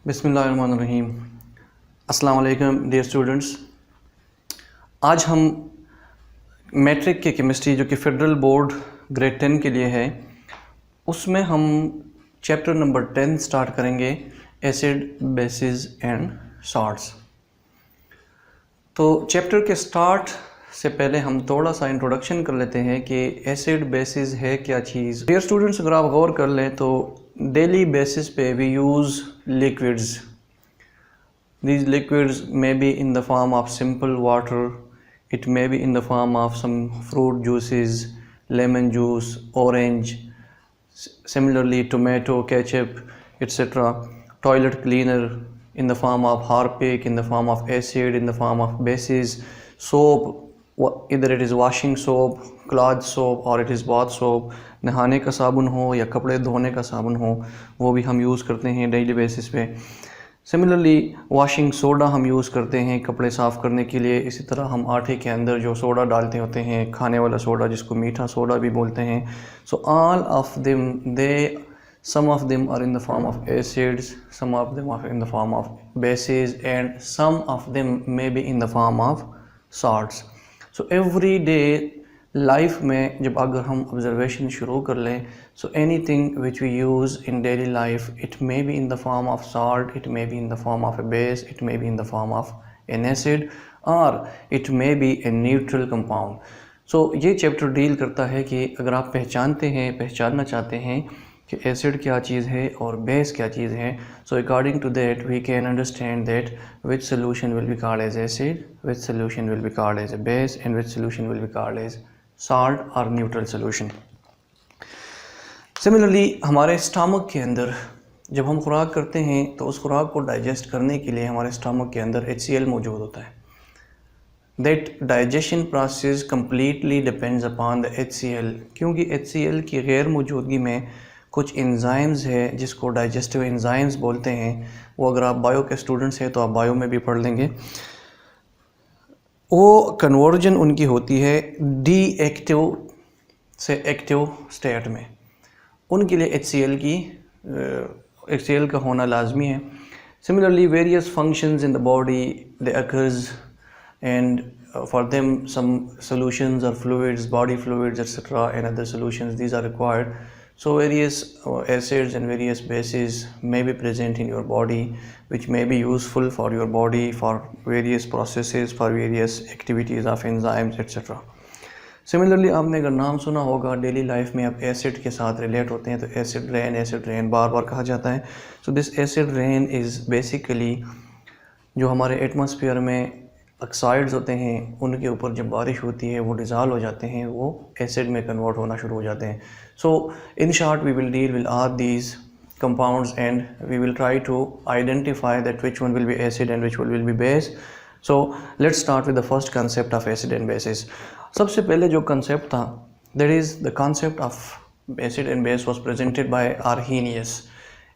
बिस्मिल्लाहिर्रहमानिर्रहीम। अस्सलाम वालेकुम डियर स्टूडेंट्स। आज हम मैट्रिक के केमिस्ट्री जो कि फेडरल बोर्ड ग्रेड 10 के लिए है, उसमें हम चैप्टर नंबर 10 स्टार्ट करेंगे, एसिड बेसिस एंड सॉल्ट्स। तो चैप्टर के स्टार्ट से पहले हम थोड़ा सा इंट्रोडक्शन कर लेते हैं कि एसिड बेसिस है क्या चीज़। डियर स्टूडेंट्स, अगर आप गौर कर लें तो डेली बेसिस पे we use liquids. These liquids may be in the form of simple water, it may be in the form of some fruit juices, lemon juice, orange, similarly tomato ketchup, etc. Toilet cleaner in the form of Harpic, in the form of acid, in the form of bases. Soap, either it is washing soap, cloth soap or it is bath soap. नहाने का साबुन हो या कपड़े धोने का साबुन हो, वो भी हम यूज़ करते हैं डेली बेसिस पे। सिमिलरली वाशिंग सोडा हम यूज़ करते हैं कपड़े साफ़ करने के लिए। इसी तरह हम आटे के अंदर जो सोडा डालते होते हैं, खाने वाला सोडा जिसको मीठा सोडा भी बोलते हैं। So all of them some of them are in the form of acids, some of them are in the form of bases, and some of them may be in the form of salts. So every day life में जब अगर हम observation शुरू कर लें, so anything which we use in daily life, it may be in the form of salt, it may be in the form of a base, it may be in the form of an acid और it may be a neutral compound. So ये chapter deal करता है कि अगर आप पहचानना चाहते हैं कि एसिड क्या चीज़ है और बेस क्या चीज़ है, so according to that we can understand that which solution will be called as acid, which solution will be called as a base and which solution will be called as salt और neutral solution. Similarly हमारे stomach के अंदर जब हम खुराक करते हैं तो उस खुराक को डाइजेस्ट करने के लिए हमारे स्टमक के अंदर HCl मौजूद होता है। That digestion process completely depends upon the HCl, क्योंकि HCl की गैर मौजूदगी में कुछ एंजाइम्स है जिसको डाइजेस्टिव एंजाइम्स बोलते हैं। वो अगर आप बायो के स्टूडेंट्स हैं तो आप बायो में भी पढ़ लेंगे। वो कन्वर्जन उनकी होती है डी एक्टिव से एक्टिव स्टेट में। उनके लिए HCl का होना लाजमी है। Similarly various functions in the body they occurs and for them some solutions और fluids, body fluids etcetera and other solutions, these are required. So various acids and various bases may be present in your body, which may be useful for your body for various processes, for various activities of enzymes etc. Similarly आपने अगर नाम सुना होगा daily life में, आप acid के साथ relate होते हैं तो एसिड रेन बार बार कहा जाता है। So this acid rain is basically जो हमारे एटमॉस्फेयर में ऑक्साइड्स होते हैं उनके ऊपर जब बारिश होती है वो डिज़ॉल्व हो जाते हैं, वो एसिड में कन्वर्ट होना शुरू हो जाते हैं। So in short we will deal with all these compounds and we will try to identify that which one will be acid and which one will be base. So let's start with the first concept of acid and bases. सबसे पहले जो concept था, that is the concept of acid and base was presented by Arrhenius.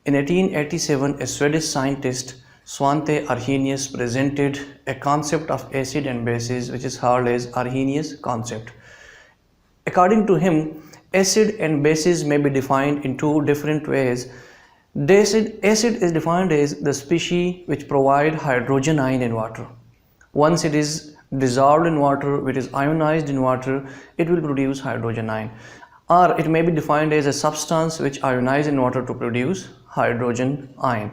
In 1887 a Swedish scientist Svante Arrhenius presented a concept of acid and bases which is called as Arrhenius concept. According to him, acid and bases may be defined in two different ways. Acid is defined as the species which provide hydrogen ion in water. Once it is dissolved in water, which is ionized in water, it will produce hydrogen ion. Or it may be defined as a substance which ionizes in water to produce hydrogen ion.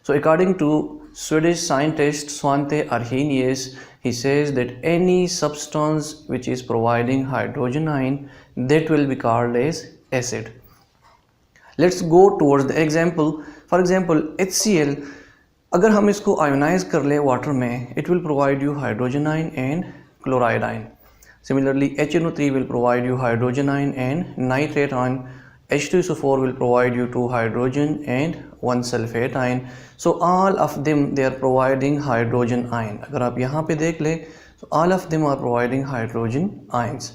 So according to Swedish scientist Svante Arrhenius, he says that any substance which is providing hydrogen ion, that will be called as acid. Let's go towards the example. For example, HCl, अगर हम इसको ionise कर ले water में, it will provide you hydrogen ion and chloride ion. Similarly, HNO3 will provide you hydrogen ion and nitrate ion. H2SO4 will provide you 2 hydrogen and 1 sulfate ion. So all of them they are providing hydrogen ion. अगर आप यहाँ पे देख ले, so all of them are providing hydrogen ions.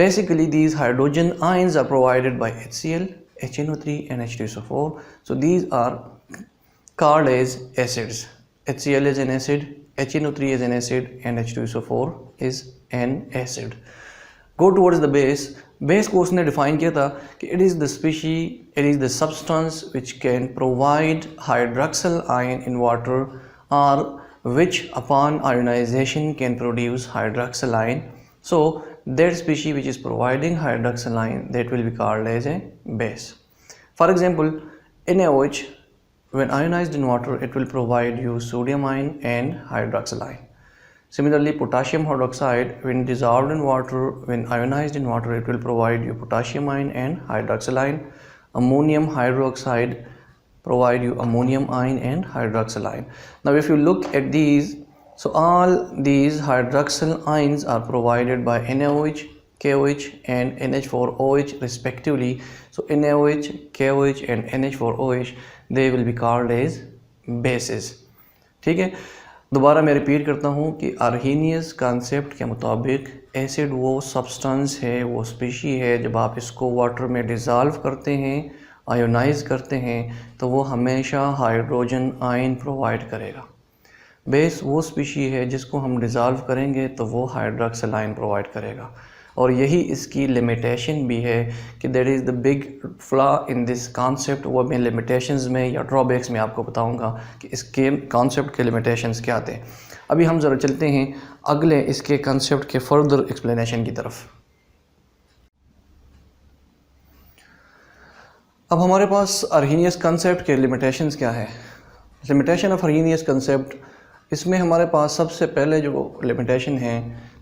Basically these hydrogen ions are provided by HCl, HNO3 and H2SO4. So these are called as acids. HCl is an acid, HNO3 is an acid and H2SO4 is an acid. go towards the base. Base को उसने define किया था कि it is the species, it is the substance which can provide hydroxyl ion in water or which upon ionization can produce hydroxyl ion. So that species which is providing hydroxyl ion, that will be called as a base. For example, NaOH, when ionized in water, it will provide you sodium ion and hydroxyl ion. Similarly, potassium hydroxide, when dissolved in water, when ionized in water, it will provide you potassium ion and hydroxyl ion. Ammonium hydroxide provide you ammonium ion and hydroxyl ion. Now if you look at these, so all these hydroxyl ions are provided by NaOH, KOH and NH4OH respectively. So NaOH, KOH and NH4OH, they will be called as bases. ठीक है, दोबारा मैं repeat करता हूँ कि Arrhenius concept के मुताबिक acid वो सब्सटेंस है, वो स्पीशी है, जब आप इसको वाटर में डिज़ोल्व करते हैं, आयोनाइज करते हैं, तो वो हमेशा हाइड्रोजन आयन प्रोवाइड करेगा। बेस वो स्पीशी है जिसको हम डिज़ोल्व करेंगे तो वो हाइड्रोक्सिल आयन प्रोवाइड करेगा, और यही इसकी लिमिटेशन भी है कि that is the big flaw in this concept. वो मैं लिमिटेशंस में या ड्रॉबैक्स में आपको बताऊंगा कि इसके कॉन्सेप्ट के लिमिटेशंस क्या थे। अभी हम ज़रा चलते हैं अगले इसके कॉन्सेप्ट के फर्दर एक्सप्लेनेशन की तरफ। अब हमारे पास आर्हीनियस कॉन्सेप्ट के लिमिटेशंस क्या है। लिमिटेशन ऑफ आर्हीनियस कॉन्सेप्ट, इसमें हमारे पास सबसे पहले जो लिमिटेशन है,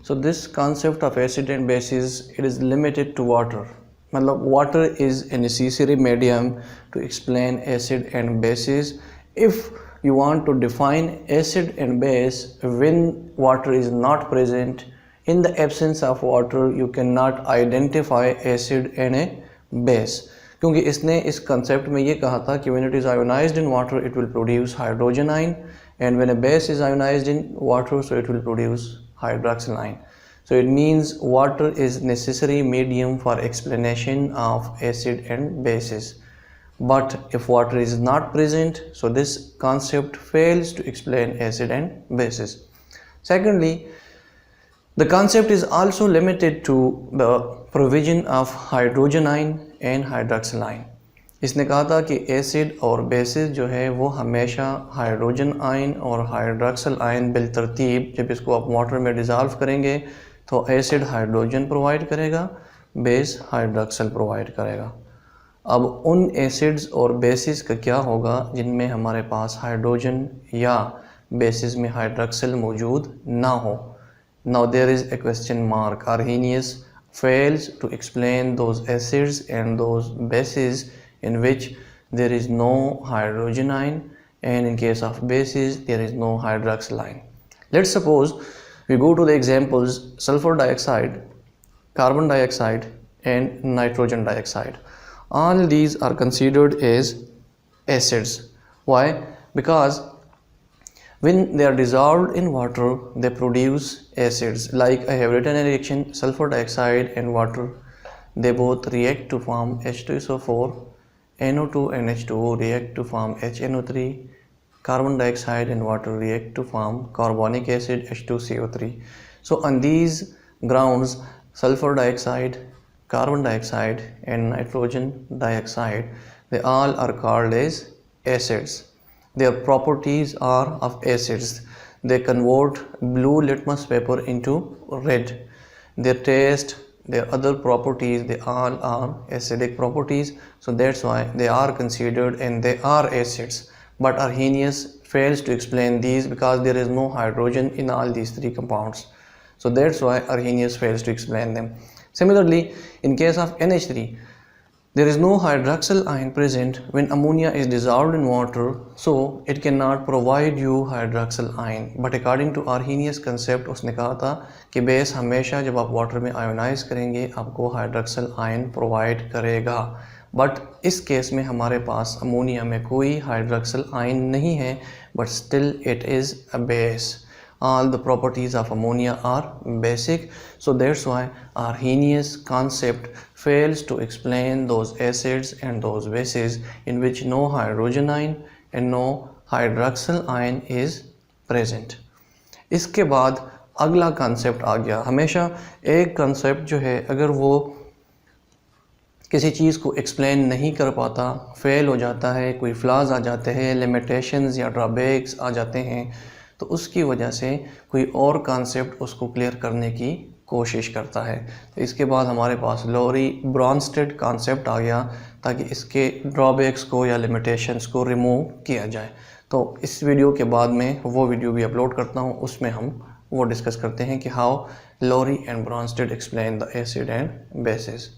so this concept of acid and basis it is limited to water. मतलब water is a necessary medium to explain acid and basis. If you want to define acid and base when water is not present, in the absence of water you cannot identify acid and a base, क्योंकि इसने इस concept में ये कहा था कि when it is ionized in water it will produce hydrogen ion, and when a base is ionized in water so it will produce hydroxyl ion. So it means water is necessary medium for explanation of acid and bases. But if water is not present, so this concept fails to explain acid and bases. Secondly, the concept is also limited to the provision of hydrogen ion and hydroxyl ion. इसने कहा था कि acid और basis जो है वो हमेशा hydrogen ion और हाइड्रोक्सिल आयन बिलतरतीब, जब इसको आप वाटर में डिज़ोल्व करेंगे तो एसिड हाइड्रोजन प्रोवाइड करेगा, बेस हाइड्रोक्सिल प्रोवाइड करेगा। अब उन एसिड्स और बेसिस का क्या होगा जिनमें हमारे पास हाइड्रोजन या बेसिस में हाइड्रोक्सिल मौजूद ना हो। Now there is a question mark. Arrhenius fails to explain those acids and those bases in which there is no hydrogen ion, and in case of bases there is no hydroxyl ion. Let's suppose we go to the examples sulfur dioxide, carbon dioxide and nitrogen dioxide. All these are considered as acids. Why? Because when they are dissolved in water they produce acids. Like I have written a reaction, sulfur dioxide and water, they both react to form H2SO4, NO2 and H2O react to form HNO3, carbon dioxide and water react to form carbonic acid H2CO3. So on these grounds, sulfur dioxide, carbon dioxide and nitrogen dioxide, they all are called as acids. Their properties are of acids. They convert blue litmus paper into red. Their taste, their other properties, they all are acidic properties, so that's why they are considered and they are acids. But Arrhenius fails to explain these because there is no hydrogen in all these three compounds, so that's why Arrhenius fails to explain them. Similarly, in case of NH3, there is no hydroxyl ion present when ammonia is dissolved in water, so it cannot provide you hydroxyl ion. But according to Arrhenius concept, उसने कहा था कि base हमेशा जब आप water में ionise करेंगे आपको हाइड्रोक्सिल आयन प्रोवाइड करेगा। बट इस केस में हमारे पास अमोनिया में कोई हाइड्रोक्सिल आयन नहीं है, but still it is a base. All the properties of ammonia are basic, so that's why Arrhenius concept fails to explain those acids and those bases in which no hydrogen ion and no hydroxyl ion is present. इसके बाद अगला concept आ गया। हमेशा एक concept जो है अगर वो किसी चीज़ को एक्सप्लेन नहीं कर पाता, फेल हो जाता है, कोई फ्लाज आ जाते हैं, लिमिटेशंस या ड्रॉबैक्स आ जाते हैं, तो उसकी वजह से कोई और कॉन्सेप्ट उसको क्लियर करने की कोशिश करता है। तो इसके बाद हमारे पास लॉरी ब्रॉन्स्टेड कॉन्सेप्ट आ गया ताकि इसके ड्रॉबैक्स को या लिमिटेशंस को रिमूव किया जाए। तो इस वीडियो के बाद में वो वीडियो भी अपलोड करता हूँ, उसमें हम वो डिस्कस करते हैं कि how Lowry and Bronsted explain the acid and basis.